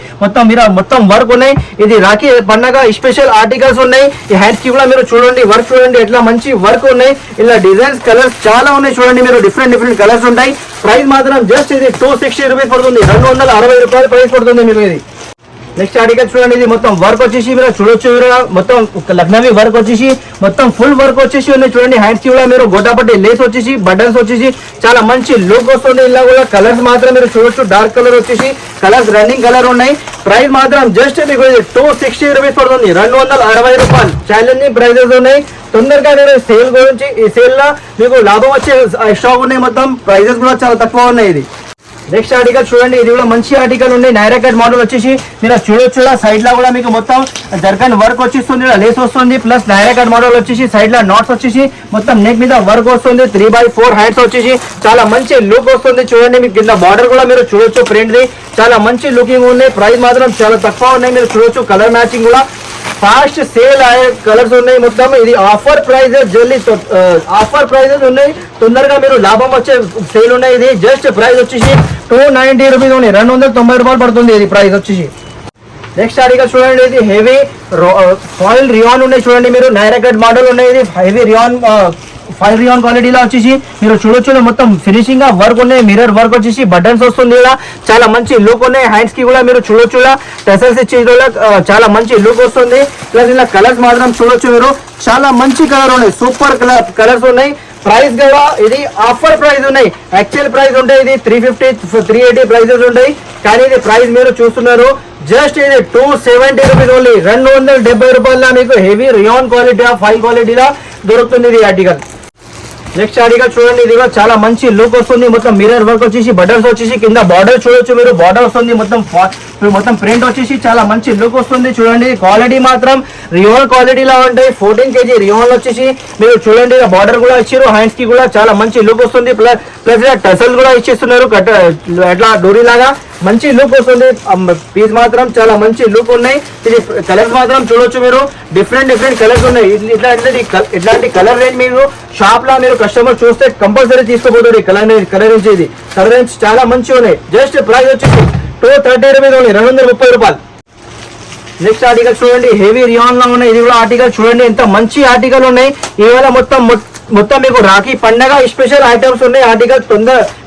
మొత్తం వర్క్ ఉన్నాయి. ఇది రాఖీ పండగ స్పెషల్ ఆర్టికల్స్ ఉన్నాయి. ఈ హ్యాండ్స్ కి కూడా మీరు చూడండి వర్క్ చూడండి ఎట్లా మంచి వర్క్ ఉన్నాయి. ఇలా డిజైన్స్ కలర్స్ చాలా ఉన్నాయి చూడండి మీరు, డిఫరెంట్ కలర్స్ ఉంటాయి. ప్రైస్ మాత్రం జస్ట్ ఇది 260 రూపీస్ పడుతుంది, 260 రూపాయలు ప్రైస్ పడుతుంది మీకు ఇది. నెక్స్ట్ ఆర్టికల్ చూడండి, ఇది మొత్తం వర్క్ వచ్చేసి మీరు చూడొచ్చు. మొత్తం లక్నవీ వర్క్ వచ్చేసి మొత్తం ఫుల్ వర్క్ వచ్చేసి ఉన్నాయి చూడండి. హ్యాండ్స్ కి కూడా మీరు గొడ్డపట్టి లేస్ వచ్చేసి బటన్స్ వచ్చేసి చాలా మంచి లుక్ వస్తుంది. ఇలా కూడా కలర్స్ మాత్రం మీరు చూడొచ్చు, డార్క్ కలర్ వచ్చేసి కలర్స్ రన్నింగ్ కలర్ ఉన్నాయి. ప్రైస్ మాత్రం జస్ట్ మీకు 260 రూపీస్ పడుతుంది, 260 రూపాయలు. ఛాలెంజింగ్ ప్రైజెస్ ఉన్నాయి. తొందరగా మీరు సేల్ గురించి, ఈ సేల్ లో మీకు లాభం వచ్చే స్టాక్ ఉన్నాయి. మొత్తం ప్రైజెస్ కూడా చాలా తక్కువ ఉన్నాయి. ఇది నెక్స్ట్ ఆర్టికల్ చూడండి, ఇది కూడా మంచి ఆర్టికల్ ఉంది. నైరా కట్ మోడల్ వచ్చేసి మీరు చూడొచ్చు. సైడ్ లో కూడా మీకు మొత్తం జర్కన్ వర్క్ వచ్చేస్తుంది, లేస్ వస్తుంది. ప్లస్ నైరా కట్ మోడల్ వచ్చేసి సైడ్ లో నాట్స్ వచ్చేసి మొత్తం నెక్ మీద వర్క్ వస్తుంది. 3/4 హ్యాండ్స్ వచ్చేసి చాలా మంచి లుక్ వస్తుంది చూడండి. మీకు కింద బార్డర్ కూడా మీరు చూడొచ్చు, ప్రింట్ ది చాలా మంచి లుకింగ్ ఉన్నాయి. ప్రైస్ మాత్రం చాలా తక్కువ ఉన్నాయి, మీరు చూడొచ్చు. కలర్ మ్యాచింగ్ కూడా ఫాస్ట్ సేల్ అయ్యే కలర్స్ ఉన్నాయి. మొత్తం ఇది ఆఫర్ ప్రైజెస్, జల్దీ ఆఫర్ ప్రైజెస్ ఉన్నాయి. తొందరగా మీరు లాభం వచ్చే సేల్ ఉన్నాయి. ఇది జస్ట్ ప్రైస్ వచ్చేసి 290 రూపీస్ ఉన్నాయి, 290 రూపాయలు పడుతుంది ఇది ప్రైస్ వచ్చేసి. నెక్స్ట్ ఆర్టికల్ చూడండి, ఇది హెవీ ఫాయిల్ రియాన్ ఉన్నాయి చూడండి మీరు. నైరా కట్ మోడల్ ఉన్నాయి. ఇది హెవీ రియాన్ ఫైల్ రియాన్ క్వాలిటీలో వచ్చేసి మీరు చూడొచ్చు. మొత్తం ఫినిషింగ్ గా వర్క్ ఉన్నాయి, మిర్రర్ వర్క్ వచ్చేసి బటన్స్ వస్తుంది. ఇలా చాలా మంచి లుక్ ఉన్నాయి. హ్యాండ్స్ కి కూడా మీరు చూడొచ్చు, టెసల్స్ ఇచ్చి చాలా మంచి లుక్ వస్తుంది. ప్లస్ ఇలా కలర్స్ మాత్రం చూడొచ్చు మీరు, చాలా మంచి కలర్ ఉన్నాయి, సూపర్ కలర్స్ ఉన్నాయి. ప్రైస్ కూడా ఇది ఆఫర్ ప్రైస్ ఉన్నాయి. యాక్చువల్ ప్రైస్ ఉంటాయి ఇది 350 380 ప్రైజెస్ ఉంటాయి. కానీ ఇది ప్రైస్ మీరు చూస్తున్నారు జస్ట్ ఇది 270 రూపీస్ ఓన్లీ, 270 రూపాయల మీకు హెవీ రియాన్ క్వాలిటీ, ఫైల్ క్వాలిటీలో దొరుకుతుంది ఇది ఆర్టికల్. నెక్స్ట్ ఆర్టికల్ చూడండి, ఇది కూడా చాలా మంచి లుక్ వస్తుంది. మొత్తం మిర్రర్ వర్క్ వచ్చేసి బటన్స్ వచ్చేసి కింద బార్డర్ చూడొచ్చు మీరు, బార్డర్ వస్తుంది. మొత్తం ప్రింట్ వచ్చేసి చాలా మంచి లుక్ వస్తుంది చూడండి. క్వాలిటీ మాత్రం రియాన్ క్వాలిటీలో ఉంటాయి. 14 kg రియాన్ వచ్చేసి మీరు చూడండి. బార్డర్ కూడా ఇచ్చారు, హ్యాండ్స్ కి కూడా చాలా మంచి లుక్ వస్తుంది. ప్లస్ టసల్ కూడా ఇచ్చేస్తున్నారు, ఎట్లా డోరీ లాగా మంచి లుక్ వస్తుంది. పీస్ మాత్రం చాలా మంచి లుక్ ఉన్నాయి. ఇది కలర్స్ మాత్రం చూడొచ్చు మీరు, డిఫరెంట్ కలర్స్ ఉన్నాయి. ఇట్లాంటి కలర్ రేంజ్ మీరు షాప్ లో మీరు కస్టమర్ చూస్తే కంపల్సరీ తీసుకోబోతుంది. కలర్ రేంజ్ ఇది కలర్ రేంజ్ చాలా మంచిగా ఉన్నాయి. జస్ట్ ప్రైస్ వచ్చేసి 230 రూపీస్ ఓన్లీ, 230 రూపాయలు. నెక్స్ట్ ఆర్టికల్ చూడండి, హెవీ రియాన్ లో ఉన్నాయి. ఇది కూడా ఆర్టికల్ చూడండి, ఎంత మంచి ఆర్టికల్ ఉన్నాయి. ఇవాళ మొత్తం మీకు రాఖీ పండగ స్పెషల్ ఐటమ్స్ ఉన్నాయి. ఆర్టికల్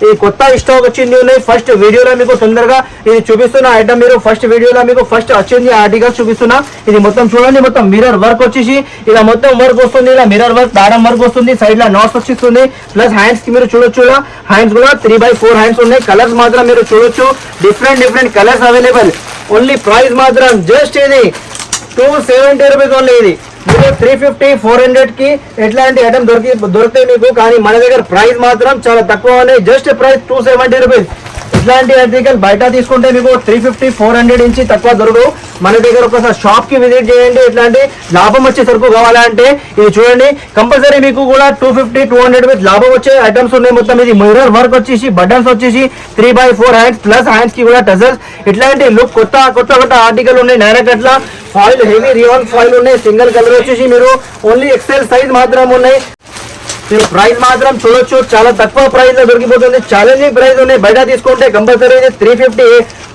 ఈ కొత్త స్టాక్ వచ్చింది ఉన్నాయి. ఫస్ట్ వీడియోలో మీకు తొందరగా ఇది చూపిస్తున్న ఐటమ్, మీరు ఫస్ట్ వీడియోలో మీకు ఫస్ట్ వచ్చింది ఆర్టికల్ చూపిస్తున్నా. ఇది మొత్తం చూడండి, మొత్తం మిర్రర్ వర్క్ వచ్చేసి ఇలా మొత్తం వర్క్ వస్తుంది. ఇలా మిర్రర్ వర్క్, దారం వర్క్ వస్తుంది. సైడ్ లో నాట్స్ వచ్చేస్తుంది. ప్లస్ హ్యాండ్స్ కి మీరు చూడొచ్చు, హ్యాండ్స్ కూడా 3/4 హ్యాండ్స్ ఉన్నాయి. కలర్స్ మాత్రం మీరు చూడొచ్చు, different colours available. Only price మాత్రం జస్ట్ ఇది 270 రూపీస్ ఓన్లీ. ఇది మీరు 350 400 కి ఎట్లాంటి ఐటమ్ దొరుకుతాయి మీకు. కానీ మన దగ్గర ప్రైస్ మాత్రం చాలా తక్కువ ఉన్నాయి. Just price 270 rupees. ఇట్లాంటి ఆర్టికల్ బయట తీసుకుంటే మీకు 350 400 నుంచి తక్కువ దొరకవు. మన దగ్గర ఒకసారి షాప్ కి విజిట్ చేయండి. ఇట్లాంటి లాభం వచ్చే సరుకు కావాలంటే ఇది చూడండి, కంపల్సరీ మీకు కూడా 250 200 రూపీస్ లాభం వచ్చే ఐటమ్స్ ఉన్నాయి. మొత్తం ఇది మిర్రర్ వర్క్ వచ్చేసి బటన్స్ వచ్చేసి 3/4 హ్యాండ్స్, ప్లస్ హ్యాండ్స్ కి కూడా టజల్స్. ఇట్లాంటి లుక్ కొత్త ఆర్టికల్ ఉన్నాయి. నైరా కట్ల ఫాయిల్, హెవీ రియాన్ ఫాయిల్ ఉన్నాయి. సింగిల్ కలర్ వచ్చేసి మీరు ఓన్లీ ఎక్సెల్ సైజ్ మాత్రం ఉన్నాయి. మీరు ప్రైస్ మాత్రం చూడొచ్చు, చాలా తక్కువ ప్రైస్ లో దొరికిపోతుంది. ఛాలెంజింగ్ ప్రైస్ ఉన్నాయి, బయట తీసుకుంటే కంపల్సరీ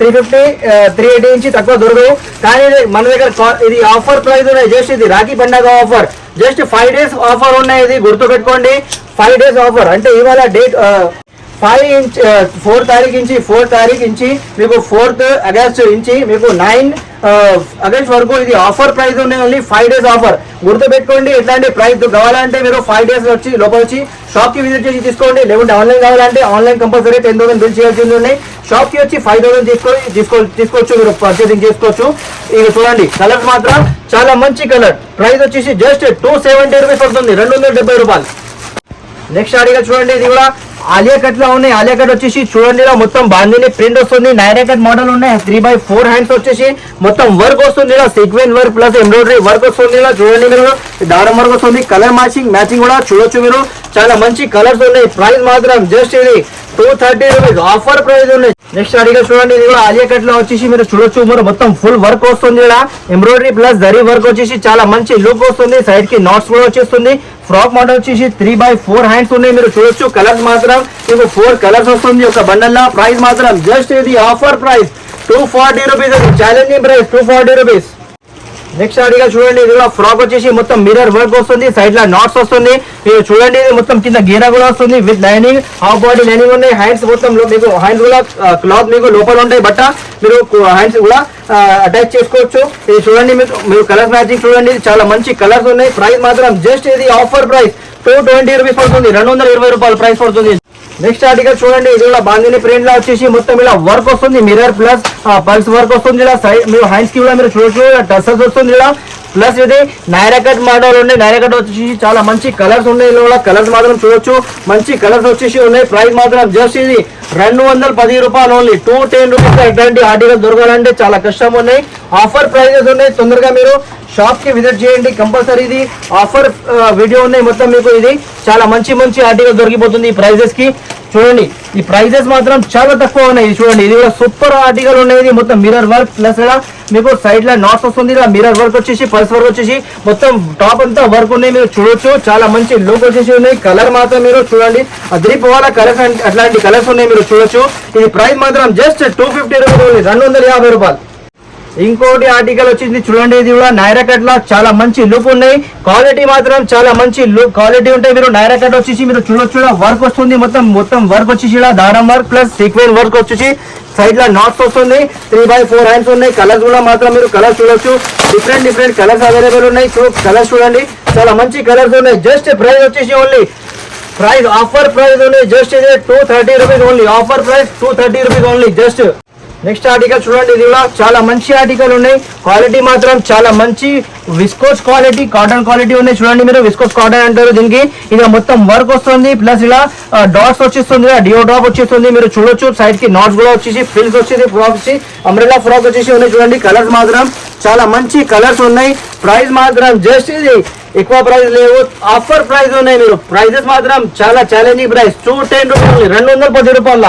380 నుంచి తక్కువ దొరకవు. కానీ మన దగ్గర ఇది ఆఫర్ ప్రైస్ ఉన్నాయి. జస్ట్ ఇది రాఖీ పండుగ ఆఫర్, జస్ట్ 5 days ఆఫర్ ఉన్నాయి. ఇది గుర్తుపెట్టుకోండి, 5 days ఆఫర్ అంటే ఇవాళ డేట్ 4 తారీఖు నుంచి మీకు 4th ఆగస్ట్ నుంచి మీకు 9 ఆగస్ట్ వరకు ఇది ఆఫర్ ప్రైస్ ఉన్నాయి. Only 5 days offer. గుర్తుపెట్టుకోండి, ఎట్లాంటి ప్రైస్ కావాలంటే మీరు 5 days లోపల వచ్చి షాప్ కి విజిట్ చేసి తీసుకోండి. లేకుంటే ఆన్లైన్ కావాలంటే ఆన్లైన్ కంపల్సరీ 10,000 బిల్ చేయాల్సింది ఉన్నాయి. షాప్ కి వచ్చి 5,000 తీసుకోవచ్చు, మీరు పర్చేసింగ్ చేసుకోవచ్చు. ఇక చూడండి, కలర్స్ మాత్రం చాలా మంచి కలర్. ప్రైస్ వచ్చేసి జస్ట్ 270 రూపీస్ పడుతుంది, 270 రూపాయలు. నెక్స్ట్ ఆర్టికల్ చూడండి, ఇది కూడా ఆలియా కట్ లో ఉన్నాయి. ఆలియా కట్ వచ్చేసి చూడండి, మొత్తం బాందిని ప్రింట్ వస్తుంది. నైరా కట్ మోడల్ ఉన్నాయి. 3/4 హ్యాండ్స్ వచ్చేసి మొత్తం వర్క్ వస్తుంది. Sequence work plus embroidery work వస్తుంది. చూడండి, మీరు దారం వర్క్ వస్తుంది. కలర్ మ్యాచింగ్ కూడా చూడొచ్చు మీరు. చాలా మంచి కలర్స్ ఉన్నాయి. ప్రైస్ మాత్రం జస్ట్ ఇది 230 రూపీస్ ఆఫర్ ప్రైస్ ఉన్నాయి. నెక్స్ట్ ఆర్టికల్ చూడండి, ఇది కూడా ఆలియా కట్ లో వచ్చేసి మీరు చూడొచ్చు. మీరు మొత్తం ఫుల్ వర్క్ వస్తుంది. ఇక్కడ ఎంబ్రాయిడరీ ప్లస్ జరీ వర్క్ వచ్చేసి చాలా మంచి లుక్ వస్తుంది. సైడ్ కి నాట్స్ కూడా వచ్చేస్తుంది. ఫ్రాక్ మోడల్ వచ్చేసి 3/4 హ్యాండ్స్ ఉన్నాయి. మీరు చూడొచ్చు. కలర్స్ మాత్రం మీకు 4 కలర్స్ వస్తుంది ఒక బండల్ లా. ప్రైస్ మాత్రం జస్ట్ ఇది ఆఫర్ ప్రైస్ 240 రూపీస్. అది challenging price 240 rupees. Next article చూడండి, ఇది కూడా ఫ్రాక్ వచ్చేసి మొత్తం మిర్రర్ వర్క్ వస్తుంది. సైడ్ లో నాట్స్ వస్తుంది. మీరు చూడండి, ఇది మొత్తం కింద గీరా కూడా వస్తుంది with lining. Half body lining ఉన్నాయి. హ్యాండ్స్ మొత్తం మీకు హ్యాండ్స్ కూడా క్లాత్ మీకు లోపల ఉంటాయి. బట్ట మీరు హ్యాండ్స్ కూడా అటాచ్ చేసుకోవచ్చు. ఇది చూడండి, మీరు కలర్ మ్యాచింగ్ చూడండి, చాలా మంచి కలర్స్ ఉన్నాయి. ప్రైస్ మాత్రం జస్ట్ ఇది ఆఫర్ ప్రైస్ 220 రూపీస్ పడుతుంది, 220 రూపాయలు ప్రైస్ పడుతుంది. నెక్స్ట్ ఆర్టికల్ చూడండి, ఇది కూడా బాందిని ప్రింట్ లో వచ్చేసి మొత్తం ఇలా వర్క్ వస్తుంది. మిర్రర్ ప్లస్ పల్స్ వర్క్ వస్తుంది. ఇలా సైడ్ మీరు హ్యాండ్స్ కి కూడా మీరు చూడొచ్చు, టసల్స్ వస్తుంది. ఇలా ప్లస్ ఇది నైరా కట్ మోడల్ ఉన్నాయి. నైరా కట్ వచ్చేసి చాలా మంచి కలర్స్ ఉన్నాయి. ఇలా కలర్స్ మాత్రం చూడొచ్చు, మంచి కలర్స్ వచ్చేసి ఉన్నాయి. ప్రైస్ మాత్రం జస్ట్ ఇది 210 రూపాయలు ఓన్లీ, 210 రూపీస్. ఎట్లాంటి ఆర్టికల్ దొరకాలంటే చాలా కష్టం ఉన్నాయి. ఆఫర్ ప్రైజెస్ ఉన్నాయి. తొందరగా మీరు షాప్ కి విజిట్ చేయండి కంపల్సరీ. ఇది ఆఫర్ వీడియో ఉన్నాయి మొత్తం. మీకు ఇది చాలా మంచి ఆర్టికల్ దొరికిపోతుంది ఈ ప్రైజెస్ కి. చూడండి, ఈ ప్రైజెస్ మాత్రం చాలా తక్కువ ఉన్నాయి. చూడండి, ఇది కూడా సూపర్ ఆర్టికల్ ఉన్నాయి. ఇది మొత్తం మిర్రర్ వర్క్ ప్లస్ ఇలా మీకు సైడ్ లో నాట్స్ వస్తుంది. ఇలా మిర్రర్ వర్క్ వచ్చేసి పల్స్ వర్క్ వచ్చేసి మొత్తం టాప్ అంతా వర్క్ ఉన్నాయి. మీరు చూడొచ్చు, చాలా మంచి లుక్ వచ్చేసి ఉన్నాయి. కలర్ మాత్రం మీరు చూడండి, అదిరిపోవాల కలర్స్, అట్లాంటి కలర్స్ ఉన్నాయి. మీరు చూడొచ్చు. ఇది ప్రైస్ మాత్రం జస్ట్ 250 రూపీస్, 250 రూపాయలు. ఇంకోటి ఆర్టికల్ వచ్చింది చూడండి, ఇది కూడా నైరా కట్ లో చాలా మంచి లుక్ ఉన్నాయి. క్వాలిటీ మాత్రం చాలా మంచి లుక్ క్వాలిటీ ఉంటాయి. మీరు నైరా కట్ వచ్చేసి మీరు చూడొచ్చు, వర్క్ వస్తుంది. మొత్తం వర్క్ వచ్చేసి ఇలా దారం వర్క్ ప్లస్ సీక్వెన్స్ వర్క్ వచ్చేసి సైడ్ లో నాట్స్ వస్తుంది. 3/4 హ్యాండ్స్ ఉన్నాయి. కలర్స్ కూడా మాత్రం మీరు కలర్స్ చూడొచ్చు. డిఫరెంట్ కలర్స్ అవైలబుల్ ఉన్నాయి. కలర్స్ చూడండి, చాలా మంచి కలర్స్ ఉన్నాయి. జస్ట్ ప్రైస్ వచ్చేసి ఓన్లీ ప్రైస్ ఆఫర్ ప్రైస్ ఉన్నాయి. జస్ట్ ఇది 230 rupees only, offer price 230 rupees only just. Next article చూడండి, ఇది కూడా చాలా మంచి ఆర్టికల్ ఉన్నాయి. క్వాలిటీ మాత్రం చాలా మంచి విస్కోస్ క్వాలిటీ, కాటన్ క్వాలిటీ ఉన్నాయి. చూడండి, మీరు విస్కోస్ కాటన్ అంటారు దీనికి. ఇలా మొత్తం వర్క్ వస్తుంది. ప్లస్ ఇలా డాట్స్ వచ్చేస్తుంది, డియో డ్రాప్ వచ్చేస్తుంది. మీరు చూడొచ్చు, సైడ్ కి నాట్స్ కూడా వచ్చేసి ఫ్రిల్స్ వచ్చేసి ఫ్రాక్ వచ్చి అంబ్రెల్లా ఫ్రాక్ వచ్చేసి ఉన్నాయి. చూడండి, కలర్స్ మాత్రం చాలా మంచి కలర్స్ ఉన్నాయి. ప్రైస్ మాత్రం జస్ట్ ఇది ఎక్కువ ప్రైస్ లేవు, ఆఫర్ ప్రైస్ ఉన్నాయి. మీరు ప్రైజెస్ మాత్రం చాలా ఛాలెంజింగ్ ప్రైస్ 210 రూపీస్, 210 రూపాయల.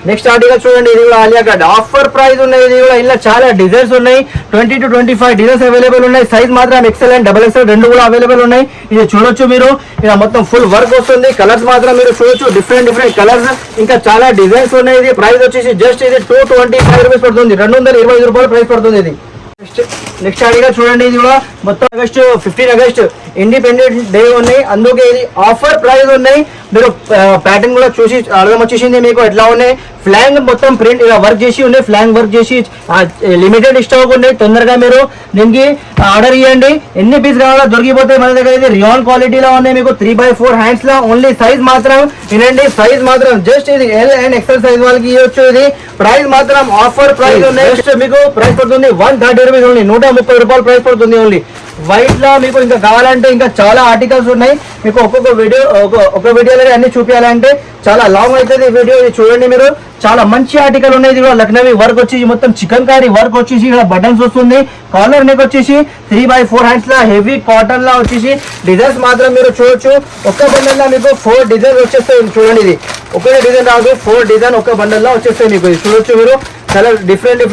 నెక్స్ట్ ఆర్టికల్ చూడండి, ఇది కూడా ఆలియా కట్ ఆఫర్ ప్రైస్ ఉన్నాయి. ఇది కూడా ఇలా చాలా డిజైన్స్ ఉన్నాయి. 20 to 25 డిజైన్స్ అవైలబుల్ ఉన్నాయి. సైజ్ మాత్రం XL అండ్ XXL రెండు కూడా అవైలబుల్ ఉన్నాయి. ఇది చూడొచ్చు మీరు, ఇలా మొత్తం ఫుల్ వర్క్ వస్తుంది. కలర్స్ మాత్రం మీరు చూడొచ్చు, డిఫరెంట్ కలర్స్, ఇంకా చాలా డిజైన్స్ ఉన్నాయి. ఇది ప్రైస్ వచ్చేసి జస్ట్ ఇది 225 రూపీస్ పడుతుంది, 225 రూపాయలు ప్రైస్ పడుతుంది ఇది. నెక్స్ట్ ఆర్టికల్ చూడండి, ఇది కూడా మొత్తం 15 ఆగస్ట్ ఇండిపెండెన్స్ డే ఉన్నాయి. అందుకే ఇది ఆఫర్ ప్రైస్ ఉన్నాయి. మీరు ప్యాటర్న్ కూడా చూసి అర్థం వచ్చేసింది మీకు ఎట్లా ఉన్నాయి. ఫ్లాంగ్ మొత్తం ప్రింట్ ఇలా వర్క్ చేసి ఉన్నాయి. ఫ్లాంగ్ వర్క్ చేసి లిమిటెడ్ స్టాక్ ఉన్నాయి. తొందరగా మీరు దీనికి ఆర్డర్ ఇవ్వండి. ఎన్ని పీస్ కావాలో దొరికిపోతాయి మన దగ్గర. ఇది రియాన్ క్వాలిటీలో ఉన్నాయి. మీకు 3/4 హ్యాండ్స్ లో ఓన్లీ. సైజ్ మాత్రం వినండి, సైజ్ మాత్రం జస్ట్ ఇది L and XL సైజ్ వాళ్ళకి ఇవ్వచ్చు. ఇది ప్రైస్ మాత్రం ఆఫర్ ప్రైస్ ఉన్నాయి. జస్ట్ మీకు ప్రైస్ పడుతుంది 130 రూపీస్ ఓన్లీ, 130 రూపాయలు ప్రైస్ పడుతుంది ఓన్లీ. వైట్ లో మీకు ఇంకా కావాలంటే ఇంకా చాలా ఆర్టికల్స్ ఉన్నాయి. మీకు ఒక వీడియోలో అన్ని చూపించాలంటే చాలా లాంగ్ అవుతుంది వీడియో. ఇది చూడండి, మీరు చాలా మంచి ఆర్టికల్ ఉన్నాయి. ఇది కూడా లక్నవీ వర్క్ వచ్చేసి మొత్తం చికెన్ కారీ వర్క్ వచ్చేసి ఇక్కడ బటన్స్ వస్తుంది. కాలర్ నెక్ వచ్చేసి 3/4 హ్యాండ్స్ లా హెవీ కాటన్ లా వచ్చేసి డిజైన్స్ మాత్రం మీరు చూడొచ్చు. ఒక్క బండల్ లా మీకు 4 డిజైన్స్ వచ్చేస్తాయి. చూడండి, ఇది ఒకే డిజైన్ రాదు, 4 డిజైన్ ఒక బండల్ లా వచ్చేస్తాయి మీకు. ఇది చూడొచ్చు మీరు, చాలా డిఫరెంట్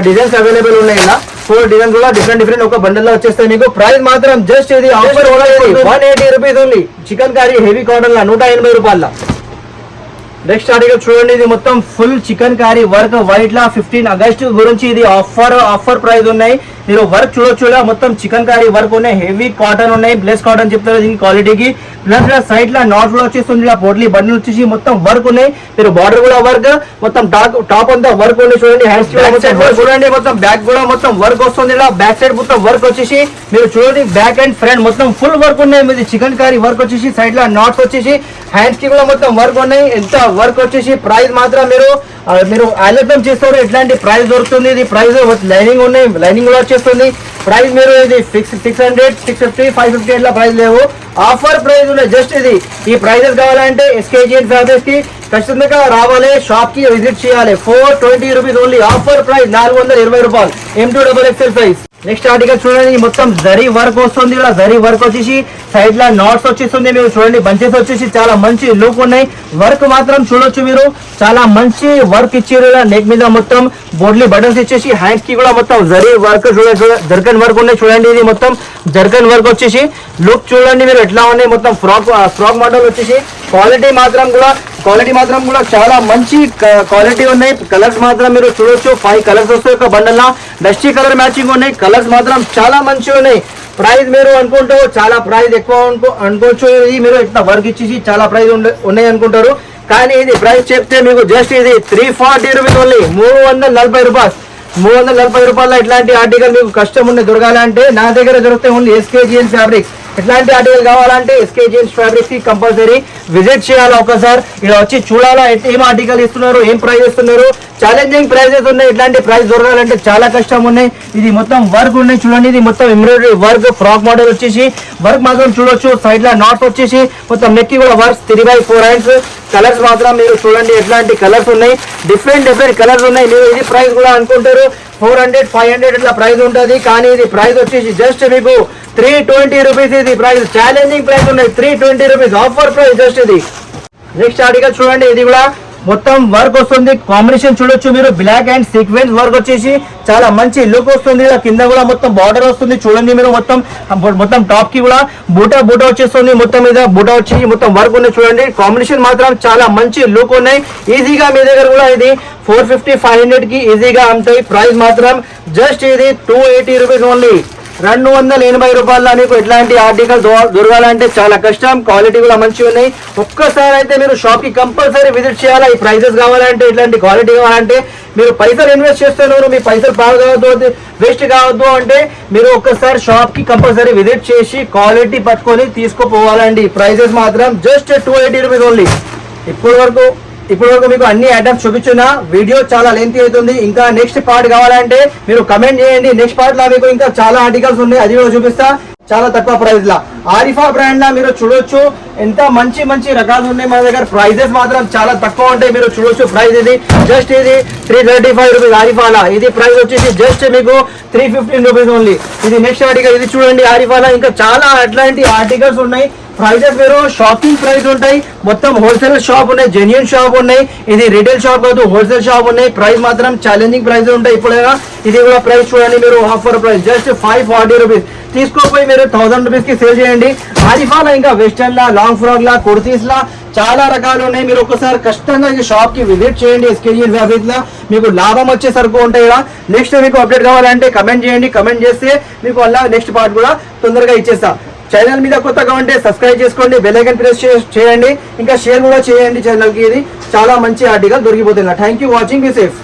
డిజైన్స్ అవైలబుల్ ఉన్నాయి. ఇలా 4 డిజైన్స్ కూడా డిఫరెంట్ ఒక బండల్ లో వచ్చేస్తాయి మీకు. ప్రైస్ మాత్రం జస్ట్ ఇది offer 180 rupees only. Chikankari heavy cotton లా 180 రూపాయల. నెక్స్ట్ ఆర్టికల్ చూడండి, ఇది మొత్తం full chikankari work white లా 15 ఆగస్టు గురించి ఇది ఆఫర్ ప్రైస్ ఉన్నాయి. మీరు వర్క్ చూడొచ్చు, మొత్తం చికెన్ కర్రీ వర్క్ ఉన్నాయి, హెవీ కాటన్ ఉన్నాయి, బ్లెస్ కాటన్ చెప్తారు దీని క్వాలిటీకి. ప్లస్ సైడ్ లా నాట్ కూడా వచ్చేస్తుంది, ఇలా పోట్లీ బండిల్ వచ్చేసి మొత్తం వర్క్ ఉన్నాయి. మీరు బార్డర్ కూడా వర్క్, మొత్తం టాప్ అంతా వర్క్ ఉంది చూడండి. హ్యాండ్స్ చూడండి, మొత్తం బ్యాక్ కూడా మొత్తం వర్క్ వస్తుంది. ఇలా బ్యాక్ సైడ్ మొత్తం వర్క్ వచ్చేసి మీరు చూడండి, బ్యాక్ అండ్ ఫ్రంట్ మొత్తం ఫుల్ వర్క్ ఉన్నాయి. మీది చికెన్ కర్రీ వర్క్ వచ్చేసి సైడ్ లా నాట్స్ వచ్చేసి హ్యాండ్స్ కి కూడా మొత్తం వర్క్ ఉన్నాయి. ఎంత వర్క్ వచ్చేసి ప్రైస్ మాత్రం మీరు ఆలోచన చేస్తారు ఎట్లాంటి ప్రైస్ దొరుకుతుంది. ఇది ప్రైస్ లైనింగ్ ఉన్నాయి, లైనింగ్ కూడా వచ్చేస్తుంది. ప్రైస్ మీరు ఇది 600, 650, 550 ఇట్లా ప్రైస్ లేవు, ఆఫర్ ప్రైస్ ఉన్నాయి. జస్ట్ ఇది ఈ ప్రైజెస్ కావాలంటే SKGN ఫ్యాబ్రిక్స్ కి ఖచ్చితంగా రావాలి, షాప్ కి విజిట్ చేయాలి. 420 రూపీస్ ఓన్లీ, ఆఫర్ ప్రైస్ 420 రూపాయలు, M2XXL సైజ్. నెక్స్ట్ ఆర్టికల్ చూడండి, మొత్తం జరీ వర్క్ వస్తుంది. ఇలా జరీ వర్క్ వచ్చేసి సైడ్ లా నాట్స్ వచ్చేస్తుంది. మీరు చూడండి, బంచెస్ వచ్చేసి చాలా మంచి లుక్ ఉన్నాయి. వర్క్ మాత్రం చూడొచ్చు, మీరు చాలా మంచి వర్క్ ఇచ్చారు. ఇలా నెక్ మీద మొత్తం బోర్డ్లీ బటన్స్ ఇచ్చేసి హ్యాండ్స్ కి కూడా మొత్తం జరీ వర్క్ జర్కన్ వర్క్ ఉన్నాయి చూడండి. ఇది మొత్తం జర్కన్ వర్క్ వచ్చేసి లుక్ చూడండి మీరు ఎట్లా ఉన్నాయి. మొత్తం ఫ్రాక్ మోడల్ వచ్చేసి క్వాలిటీ మాత్రం కూడా చాలా మంచి క్వాలిటీ ఉన్నాయి. కలర్స్ మాత్రం మీరు చూడొచ్చు, 5 కలర్స్ వస్తాయి ఒక బండల్ లా. డస్టీ కలర్ మ్యాచింగ్ ఉన్నాయి, కలర్స్ మాత్రం చాలా మంచిగా ఉన్నాయి. ప్రైస్ మీరు అనుకుంటూ చాలా ప్రైస్ ఎక్కువ అనుకోవచ్చు. ఇది మీరు ఇట్లా వర్క్ ఇచ్చేసి చాలా ప్రైస్ ఉన్నాయి అనుకుంటారు, కానీ ఇది ప్రైస్ చెప్తే మీకు జస్ట్ ఇది 340 రూపీస్ ఓన్లీ, 340 రూపాయలు. 340 రూపాయల ఇట్లాంటి ఆర్టికల్ మీకు కష్టం ఉండే దొరకాలంటే నా దగ్గర దొరుకుతాయి ఓన్లీ SKGN ఫ్యాబ్రిక్స్. ఇట్లాంటి ఆర్టికల్ కావాలంటే SKGN ఫ్యాబ్రిక్స్ కి కంపల్సరీ విజిట్ చేయాలి ఒకసారి. ఇలా వచ్చి చూడాలా ఏం ఆర్టికల్ ఇస్తున్నారు, ఏం ప్రైస్ ఇస్తున్నారు. ఛాలెంజింగ్ ప్రైజెస్ ఉన్నాయి, ఇట్లాంటి ప్రైస్ దొరకాలంటే చాలా కష్టం ఉన్నాయి. ఇది మొత్తం వర్క్ ఉన్నాయి చూడండి, ఇది మొత్తం ఎంబ్రాయిడరీ వర్క్ ఫ్రాక్ మోడల్ వచ్చేసి వర్క్ మాత్రం చూడొచ్చు. సైడ్ లా నాట్స్ వచ్చేసి మొత్తం నెక్ కి కూడా వర్క్ 3/4 హ్యాండ్స్. కలర్స్ మాత్రం మీరు చూడండి ఎట్లాంటి కలర్స్ ఉన్నాయి, డిఫరెంట్ కలర్స్ ఉన్నాయి. మీరు ఇది ప్రైస్ కూడా అనుకుంటారు 400, 500 ఇట్లా ప్రైస్ ఉంటుంది, కానీ ఇది ప్రైస్ వచ్చేసి జస్ట్ మీకు 320 రూపీస్. ఇది ప్రైస్ ఛాలెంజింగ్ ప్రైస్ ఉన్నాయి, 320 రూపీస్ ఆఫర్ ప్రైస్ జస్ట్ ఇది. నెక్స్ట్ ఆర్టికల్ చూడండి, ఇది కూడా మొత్తం వర్క్ వస్తుంది. కాంబినేషన్ చూడొచ్చు మీరు, బ్లాక్ అండ్ సీక్వెన్స్ వర్క్ వచ్చేసి చాలా మంచి లుక్ వస్తుంది. కింద కూడా మొత్తం బార్డర్ వస్తుంది చూడండి మీరు. మొత్తం టాప్ కి కూడా బూటా వచ్చేస్తుంది. మొత్తం మీద బూటా వచ్చి మొత్తం వర్క్ ఉన్నాయి చూడండి. కాంబినేషన్ మాత్రం చాలా మంచి లుక్ ఉన్నాయి. ఈజీగా మీ దగ్గర కూడా ఇది 450, 500 కి ఈజీగా అమ్ముతాయి. ప్రైస్ మాత్రం జస్ట్ ఇది 280 రూపీస్ ఓన్లీ, 280 రూపాయల. మీకు ఇట్లాంటి ఆర్టికల్ దొరకాలంటే చాలా కష్టం, క్వాలిటీ కూడా మంచిగా ఉన్నాయి. ఒక్కసారి అయితే మీరు షాప్ కి కంపల్సరీ విజిట్ చేయాలి. ఈ ప్రైజెస్ కావాలంటే, ఇట్లాంటి క్వాలిటీ కావాలంటే మీరు పైసలు ఇన్వెస్ట్ చేస్తున్నారు, మీ పైసలు పాడు కావద్దు, వేస్ట్ కావద్దు అంటే మీరు ఒక్కసారి షాప్ కి కంపల్సరీ విజిట్ చేసి క్వాలిటీ పట్టుకొని తీసుకుపోవాలండి. ప్రైజెస్ మాత్రం జస్ట్ 280 రూపీస్ ఓన్లీ. ఇప్పటి వరకు మీకు అన్ని ఐటమ్స్ చూపించిన వీడియో చాలా లెంతీ అవుతుంది. ఇంకా నెక్స్ట్ పార్ట్ కావాలంటే మీరు కమెంట్ చేయండి. నెక్స్ట్ పార్ట్ లా మీకు ఇంకా చాలా ఆర్టికల్స్ ఉన్నాయి, అది కూడా చూపిస్తా చాలా తక్కువ ప్రైస్ లా. ఆరిఫా బ్రాండ్ లా మీరు చూడొచ్చు ఎంత మంచి రకాలు ఉన్నాయి మన దగ్గర. ప్రైజెస్ మాత్రం చాలా తక్కువ ఉంటాయి, మీరు చూడొచ్చు. ప్రైస్ ఇది జస్ట్ ఇది 335 రూపీస్ ఆరిఫాలా. ఇది ప్రైస్ వచ్చేసి జస్ట్ మీకు 315 రూపీస్ ఓన్లీ. ఇది నెక్స్ట్ ఆర్టికల్, ఇది చూడండి ఆరిఫాలా. ఇంకా చాలా అట్లాంటి ఆర్టికల్స్ ఉన్నాయి. ప్రైజెస్ మీరు షాపింగ్ ప్రైస్ ఉంటాయి, మొత్తం హోల్సేల్ షాప్ ఉన్నాయి, జెన్యూన్ షాప్ ఉన్నాయి. ఇది రిటైల్ షాప్ కాదు, హోల్సేల్ షాప్ ఉన్నాయి. ప్రైస్ మాత్రం ఛాలెంజింగ్ ప్రైస్ ఉంటాయి. ఇప్పుడైనా ఇది కూడా ప్రైస్ చూడండి మీరు, ఆఫర్ ప్రైస్ జస్ట్ 540 రూపీస్. తీసుకోపోయి మీరు 1000 రూపీస్ కి సేల్ చేయండి. ఆరిఫాలా ఇంకా వెస్టర్న్ లా, లాంగ్ ఫ్రాక్ లా, కుర్తీస్ లా చాలా రకాలు ఉన్నాయి. మీరు ఒకసారి కష్టంగా ఈ షాప్ కి విజిట్ చేయండి. SKGN ఫ్యాబ్రిక్స్ లా మీకు లాభం వచ్చే సరుకు ఉంటాయి కదా. నెక్స్ట్ మీకు అప్డేట్ కావాలంటే కమెంట్ చేయండి. కమెంట్ చేస్తే మీకు అలా నెక్స్ట్ పార్ట్ కూడా తొందరగా ఇచ్చేస్తా. ఛానల్ మీద కొత్తగా ఉంటే సబ్స్క్రైబ్ చేసుకోండి, బెల్ ఐకాన్ ప్రెస్ చేయండి, ఇంకా షేర్ కూడా చేయండి ఛానల్ కి. ఇది చాలా మంచి ఆర్టికల్ దొరికిపోతుంది. Thank you watching, be safe.